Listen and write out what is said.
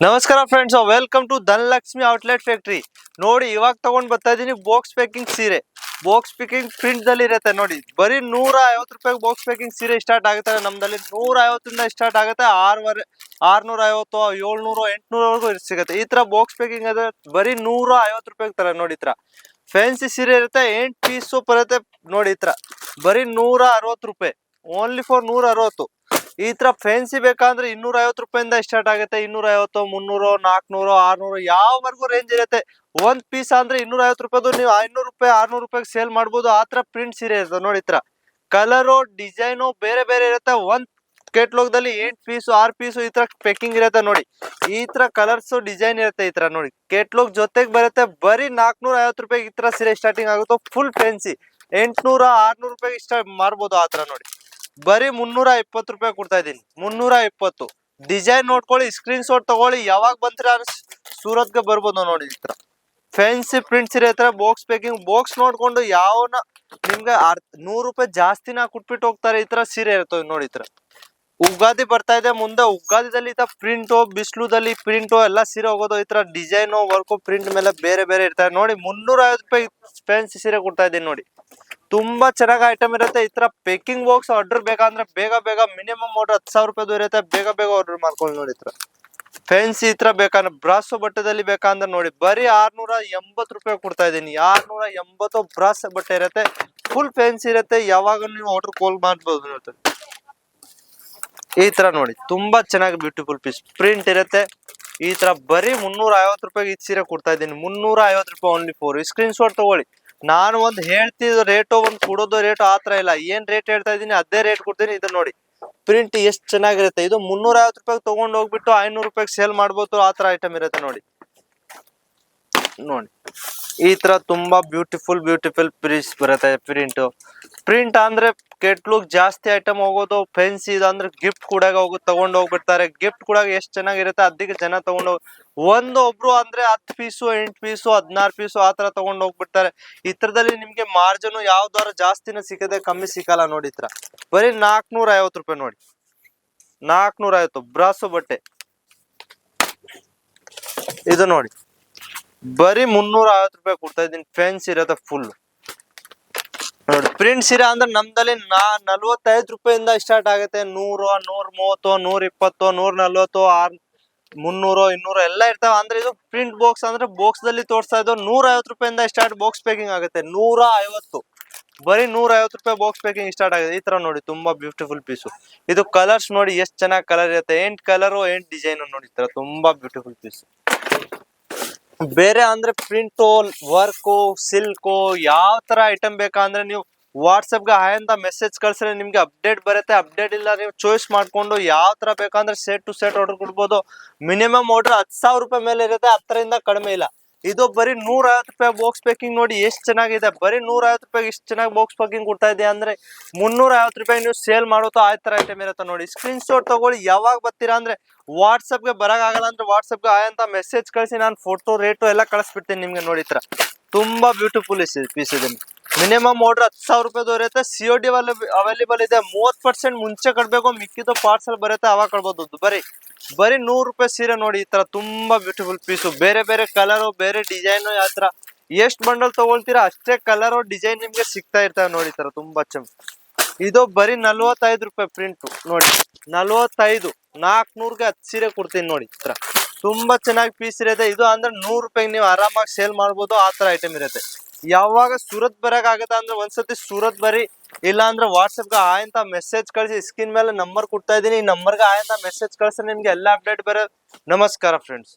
ನಮಸ್ಕಾರ friends, welcome to Dhanalakshmi outlet factory. ನೋಡಿ, ಇವಾಗ ತಗೊಂಡ್ ಬರ್ತಾ ಇದೀನಿ ಬಾಕ್ಸ್ ಪ್ಯಾಕಿಂಗ್ ಸೀರೆ. ಬಾಕ್ಸ್ ಪ್ಯಾಕಿಂಗ್ ಪ್ರಿಂಟ್ ದಲ್ಲಿ ಇರುತ್ತೆ ನೋಡಿ. ಬರೀ 150 ರೂಪಾಯಿ ಬಾಕ್ಸ್ ಪ್ಯಾಕಿಂಗ್ ಸೀರೆ ಸ್ಟಾರ್ಟ್ ಆಗುತ್ತೆ. ನಮ್ದಲ್ಲಿ 150 ಸ್ಟಾರ್ಟ್ ಆಗುತ್ತೆ. 650, 700, 800 ಸಿಗುತ್ತೆ. ಈ ತರ ಬಾಕ್ಸ್ ಪ್ಯಾಕಿಂಗ್ ಅದ ಬರೀ 150 ರೂಪಾಯಿ ತರ ನೋಡಿ. ಈ ತರ ಫ್ಯಾನ್ಸಿ ಸೀರೆ ಇರುತ್ತೆ, 8 ಪೀಸ್ ಬರುತ್ತೆ ನೋಡಿ. ಈ ತರ ಬರೀ 160 ರೂಪಾಯಿ, ಓನ್ಲಿ ಫಾರ್ 160. ಈ ತರ ಫ್ಯಾನ್ಸಿ ಬೇಕಂದ್ರೆ 250 ರೂಪಾಯಿಂದ ಸ್ಟಾರ್ಟ್ ಆಗುತ್ತೆ. 250, 300, 400, 600 ಯಾವವರೆಗೂ ರೇಂಜ್ ಇರುತ್ತೆ. ಒಂದ್ ಪೀಸ್ ಅಂದ್ರೆ 250 ರೂಪಾಯಿ ನೀವು 500 ರೂಪಾಯಿ, 600 ರೂಪಾಯಿ ಸೇಲ್ ಮಾಡ್ಬೋದು. ಆ ತರ ಪ್ರಿಂಟ್ ಸೀರೆ ಇರ್ತದೆ ನೋಡಿ. ಈ ತರ ಕಲರು ಡಿಸೈನು ಬೇರೆ ಬೇರೆ ಇರುತ್ತೆ. ಒಂದ್ ಕೇಟ್ಲಾಗ್ದಲ್ಲಿ 8 ಪೀಸ್, 6 ಪೀಸ್ ಈ ತರ ಪ್ಯಾಕಿಂಗ್ ಇರುತ್ತೆ ನೋಡಿ. ಈ ತರ ಕಲರ್ಸ್ ಡಿಸೈನ್ ಇರುತ್ತೆ. ಈ ತರ ನೋಡಿ, ಕೇಟ್ಲಾಗ್ ಜೊತೆಗೆ ಬರುತ್ತೆ. ಬರೀ 450 ರೂಪಾಯಿ ಈ ತರ ಸೀರೆ ಸ್ಟಾರ್ಟಿಂಗ್ ಆಗುತ್ತೆ. ಫುಲ್ ಫ್ಯಾನ್ಸಿ 800, 600 ರೂಪಾಯಿ ಇಷ್ಟ ಮಾರ್ಬೋದು. ಆ ತರ ನೋಡಿ, ಬರೀ 320 ರೂಪಾಯಿ ಕೊಡ್ತಾ ಇದೀನಿ. 320. ಡಿಸೈನ್ ನೋಡ್ಕೊಳ್ಳಿ, ಸ್ಕ್ರೀನ್ ಶಾಟ್ ತಗೊಳ್ಳಿ. ಯಾವಾಗ ಬಂತೀರಾ ಸೂರತ್ಗೆ ಬರ್ಬೋದು ನೋಡಿ. ಈ ತರ ಫ್ಯಾನ್ಸಿ ಪ್ರಿಂಟ್ಸ್ ಇರತ್ತೆ. ಬಾಕ್ಸ್ ಪ್ಯಾಕಿಂಗ್ ಬಾಕ್ಸ್ ನೋಡ್ಕೊಂಡು ಯಾವನ ನಿಮ್ಗೆ 100 ರೂಪಾಯಿ ಜಾಸ್ತಿನ ಕೊಟ್ಬಿಟ್ಟು ಹೋಗ್ತಾರೆ. ಈ ತರ ಸೀರೆ ಇರ್ತವೆ ನೋಡಿ. ಈ ತರ ಉಗಾದಿ ಬರ್ತಾ ಇದೆ ಮುಂದೆ. ಉಗಾದಿದಲ್ಲಿ ಈ ತರ ಪ್ರಿಂಟು, ಬಿಸಿಲುದಲ್ಲಿ ಪ್ರಿಂಟು ಎಲ್ಲ ಸೀರೆ ಹೋಗೋದು. ಈ ತರ ಡಿಸೈನು ವರ್ಕು ಪ್ರಿಂಟ್ ಮೇಲೆ ಬೇರೆ ಬೇರೆ ಇರ್ತಾರೆ ನೋಡಿ. 350 ರೂಪಾಯಿ ಫ್ಯಾನ್ಸಿ ಸೀರೆ ಕೊಡ್ತಾ ಇದೀನಿ ನೋಡಿ. ತುಂಬಾ ಚೆನ್ನಾಗಿ ಐಟಮ್ ಇರುತ್ತೆ. ಈ ತರ ಪೇಕಿಂಗ್ ಬಾಕ್ಸ್ ಆರ್ಡರ್ ಬೇಕಂದ್ರೆ ಬೇಗ ಬೇಗ ಮಿನಿಮಮ್ ಆರ್ಡರ್ 10,000 ರೂಪಾಯಿ ಇರುತ್ತೆ. ಬೇಗ ಬೇಗ ಆರ್ಡರ್ ಮಾಡ್ಕೊಳ್ಳಿ ನೋಡಿ. ಈ ತರ ಫ್ಯಾನ್ಸಿ ಈ ತರ ಬೇಕಂದ್ರೆ ಬ್ರಾಸೋ ಬಟ್ಟೆದಲ್ಲಿ ಬೇಕಂದ್ರೆ ನೋಡಿ, ಬರೀ 680 ರೂಪಾಯಿ ಕೊಡ್ತಾ ಇದೀನಿ. 680 ಬ್ರಾಸ್ ಬಟ್ಟೆ ಇರುತ್ತೆ. ಫುಲ್ ಫ್ಯಾನ್ಸಿ ಇರುತ್ತೆ. ಯಾವಾಗ ನೀವು ಆರ್ಡರ್ ಕಾಲ್ ಮಾಡ್ಬೋದು. ಈ ತರ ನೋಡಿ, ತುಂಬಾ ಚೆನ್ನಾಗಿ ಬ್ಯೂಟಿಫುಲ್ ಪೀಸ್ ಪ್ರಿಂಟ್ ಇರುತ್ತೆ. ಈ ತರ ಬರೀ 350 ರೂಪಾಯಿ ಈ ಸೀರೆ ಕೊಡ್ತಾ ಇದ್ದೀನಿ. 350 ರೂಪಾಯಿ ಓನ್ಲಿ ಫೋರ್. ಸ್ಕ್ರೀನ್ ಶಾಟ್ ತಗೊಳ್ಳಿ. ನಾನು ಒಂದ್ ಹೇಳ್ತಿದ್ದು ರೇಟು, ಒಂದ್ ಕೊಡೋದು ರೇಟು ಆತರ ಇಲ್ಲ. ಏನ್ ರೇಟ್ ಹೇಳ್ತಾ ಇದೀನಿ ಅದೇ ರೇಟ್ ಕೊಡ್ತೀನಿ. ಇದು ನೋಡಿ, ಪ್ರಿಂಟ್ ಎಷ್ಟು ಚೆನ್ನಾಗಿರುತ್ತೆ. ಇದು 350 ರೂಪಾಯಿ ತಗೊಂಡ್ ಹೋಗ್ಬಿಟ್ಟು 500 ರೂಪಾಯಿ ಸೇಲ್ ಮಾಡ್ಬೋದು. ಆತರ ಐಟಮ್ ಇರುತ್ತೆ ನೋಡಿ. ನೋಡಿ, ಈ ತರ ತುಂಬಾ ಬ್ಯೂಟಿಫುಲ್ ಪೀಸ್ ಬರುತ್ತೆ. ಪ್ರಿಂಟ್ ಅಂದ್ರೆ ಕೆಟ್ಲುಕ್ ಜಾಸ್ತಿ ಐಟಮ್ ಹೋಗೋದು. ಫ್ಯಾನ್ಸಿ ಅಂದ್ರೆ ಗಿಫ್ಟ್ ಕೂಡ ತಗೊಂಡ್ ಹೋಗ್ಬಿಡ್ತಾರೆ. ಗಿಫ್ಟ್ ಕೂಡ ಎಷ್ಟು ಚೆನ್ನಾಗಿರುತ್ತೆ, ಅದಕ್ಕೆ ಜನ ತಗೊಂಡ್ ಒಬ್ರು ಅಂದ್ರೆ 10 ಪೀಸು, 8 ಪೀಸು, 16 ಪೀಸು ಆತರ ತಗೊಂಡ್ ಹೋಗ್ಬಿಡ್ತಾರೆ. ಈ ತರದಲ್ಲಿ ನಿಮ್ಗೆ ಮಾರ್ಜಿನ್ ಯಾವ್ದಾರ ಜಾಸ್ತಿನ ಸಿಕ್ಕದೆ, ಕಮ್ಮಿ ಸಿಕ್ಕಲ್ಲ ನೋಡಿ. ಈ ತರ ಬರೀ 450 ರೂಪಾಯಿ ನೋಡಿ. 450 ಬ್ರಾಸೋ ಬಟ್ಟೆ. ಇದು ನೋಡಿ, ಬರೀ 350 ರೂಪಾಯಿ ಕೊಡ್ತಾ ಇದೀನಿ. ಫ್ಯಾನ್ಸಿ ಇರುತ್ತೆ ಫುಲ್ ನೋಡಿ. ಪ್ರಿಂಟ್ ಸೀರೆ ಅಂದ್ರೆ ನಮ್ದಲ್ಲಿ 45 ರೂಪಾಯಿಂದ ಸ್ಟಾರ್ಟ್ ಆಗುತ್ತೆ. 100, 130, 120, 140, 300, 200 ಎಲ್ಲ ಇರ್ತಾವ. ಅಂದ್ರೆ ಇದು ಪ್ರಿಂಟ್ ಬಾಕ್ಸ್ ಅಂದ್ರೆ ಬಾಕ್ಸ್ ದಲ್ಲಿ ತೋರಿಸ್ತಾ ಇದ್ದು 150 ರೂಪಾಯಿಂದ ಸ್ಟಾರ್ಟ್ ಬಾಕ್ಸ್ ಪ್ಯಾಕಿಂಗ್ ಆಗುತ್ತೆ. 150, ಬರೀ 150 ರೂಪಾಯಿ ಬಾಕ್ಸ್ ಪ್ಯಾಕಿಂಗ್ ಸ್ಟಾರ್ಟ್ ಆಗುತ್ತೆ. ಈ ತರ ನೋಡಿ, ತುಂಬಾ ಬ್ಯೂಟಿಫುಲ್ ಪೀಸು. ಇದು ಕಲರ್ಸ್ ನೋಡಿ, ಎಷ್ಟು ಚೆನ್ನಾಗಿ ಕಲರ್ ಇರುತ್ತೆ. 8 ಕಲರು, 8 ಡಿಸೈನ್ ನೋಡಿ. ಈ ತರ ತುಂಬಾ ಬ್ಯೂಟಿಫುಲ್ ಪೀಸ್. ಬೇರೆ ಅಂದ್ರೆ ಪ್ರಿಂಟು, ವರ್ಕು, ಸಿಲ್ಕು ಯಾವ ತರ ಐಟಮ್ ಬೇಕಂದ್ರೆ ನೀವು ವಾಟ್ಸಪ್ಗೆ ಹಾಯ್ ಅಂತ ಮೆಸೇಜ್ ಕಳ್ಸಿದ್ರೆ ನಿಮ್ಗೆ ಅಪ್ಡೇಟ್ ಬರುತ್ತೆ. ಅಪ್ಡೇಟ್ ಇಲ್ಲ ನೀವು ಚಾಯ್ಸ್ ಮಾಡ್ಕೊಂಡು ಯಾವ ತರ ಬೇಕಂದ್ರೆ ಸೆಟ್ ಟು ಸೆಟ್ ಆರ್ಡರ್ ಕೊಡ್ಬೋದು. ಮಿನಿಮಮ್ ಆರ್ಡರ್ 10,000 ರೂಪಾಯಿ ಮೇಲೆ ಇರುತ್ತೆ, 10ರಿಂದ ಕಡಿಮೆ ಇಲ್ಲ. ಇದು ಬರೀ 150 ರೂಪಾಯಿ ಬಾಕ್ಸ್ ಪ್ಯಾಕಿಂಗ್ ನೋಡಿ, ಎಷ್ಟು ಚೆನ್ನಾಗಿದೆ. ಬರೀ 150 ರೂಪಾಯಿ ಇಷ್ಟು ಚೆನ್ನಾಗಿ ಬಾಕ್ಸ್ ಪ್ಯಾಕಿಂಗ್ ಕೊಡ್ತಾ ಇದೆ ಅಂದ್ರೆ 350 ರೂಪಾಯಿ ನೀವು ಸೇಲ್ ಮಾಡೋದು ಆ ತರ ಐಟಮ್ ಇರುತ್ತೆ ನೋಡಿ. ಸ್ಕ್ರೀನ್ ಶಾಟ್ ತಗೊಳ್ಳಿ. ಯಾವಾಗ ಬರ್ತೀರಾ ಅಂದ್ರೆ ವಾಟ್ಸಪ್ಗೆ ಬರಕಾಗಲ್ಲ ಅಂದ್ರೆ ವಾಟ್ಸಪ್ಗೆ ಹಾಯ್ ಅಂತ ಮೆಸೇಜ್ ಕಳಿಸಿ, ನಾನು ಫೋಟೋ ರೇಟು ಎಲ್ಲ ಕಳಿಸ್ಬಿಡ್ತೀನಿ ನಿಮ್ಗೆ ನೋಡಿ. ಈ ತರ ತುಂಬಾ ಬ್ಯೂಟಿಫುಲ್ ಪೀಸ್ ಇದೆ. ಮಿನಿಮಮ್ ಆರ್ಡರ್ 10,000 ರೂಪಾಯಿ ಇರುತ್ತೆ. COD ಅವೈಲೇಬಲ್ ಇದೆ. 30% ಮುಂಚೆ ಕಟ್ಬೇಕು, ಮಿಕ್ಕಿದ್ದು ಪಾರ್ಸಲ್ ಬರುತ್ತೆ ಅವಾಗ ಕಟ್ಬೋದು. ಬರೀ 100 ರೂಪಾಯಿ ಸೀರೆ ನೋಡಿ. ಈ ತರ ತುಂಬಾ ಬ್ಯೂಟಿಫುಲ್ ಪೀಸು. ಬೇರೆ ಬೇರೆ ಕಲರು, ಬೇರೆ ಡಿಸೈನು. ಯಾವ ತರ ಎಷ್ಟು ಬಂಡಲ್ ತಗೊಳ್ತೀರಾ ಅಷ್ಟೇ ಕಲರು ಡಿಸೈನ್ ನಿಮ್ಗೆ ಸಿಗ್ತಾ ಇರ್ತವೆ ನೋಡಿ. ಈ ತರ ತುಂಬಾ ಇದು ಬರೀ 45 ರೂಪಾಯಿ ಪ್ರಿಂಟ್ ನೋಡಿ. 45, 400ಗೆ 10 ಸೀರೆ ಕೊಡ್ತೀನಿ ನೋಡಿ. ಈ ತರ ತುಂಬಾ ಚೆನ್ನಾಗಿ ಪೀಸ್ ಇರುತ್ತೆ. ಇದು ಅಂದ್ರೆ 100 ರೂಪಾಯಿಗೆ ನೀವು ಆರಾಮಾಗಿ ಸೇಲ್ ಮಾಡ್ಬೋದು. ಆ ತರ ಐಟಮ್ ಇರುತ್ತೆ. ಯಾವಾಗ ಸೂರತ್ ಬರಕಾಗತ್ತ ಅಂದ್ರೆ ಒಂದ್ಸತಿ ಸೂರತ್ ಬರಿ, ಇಲ್ಲ ಅಂದ್ರೆ ವಾಟ್ಸಪ್ಗೆ ಹಾಯ್ ಅಂತ ಮೆಸೇಜ್ ಕಳಿಸಿ. ಸ್ಕ್ರೀನ್ ಮೇಲೆ ನಂಬರ್ ಕೊಡ್ತಾ ಇದೀನಿ. ಈ ನಂಬರ್ಗೆ ಹಾಯ್ ಅಂತ ಮೆಸೇಜ್ ಕಳಿಸಿದ್ರೆ ನಿಮ್ಗೆ ಎಲ್ಲ ಅಪ್ಡೇಟ್ ಬರೋದು. ನಮಸ್ಕಾರ ಫ್ರೆಂಡ್ಸ್.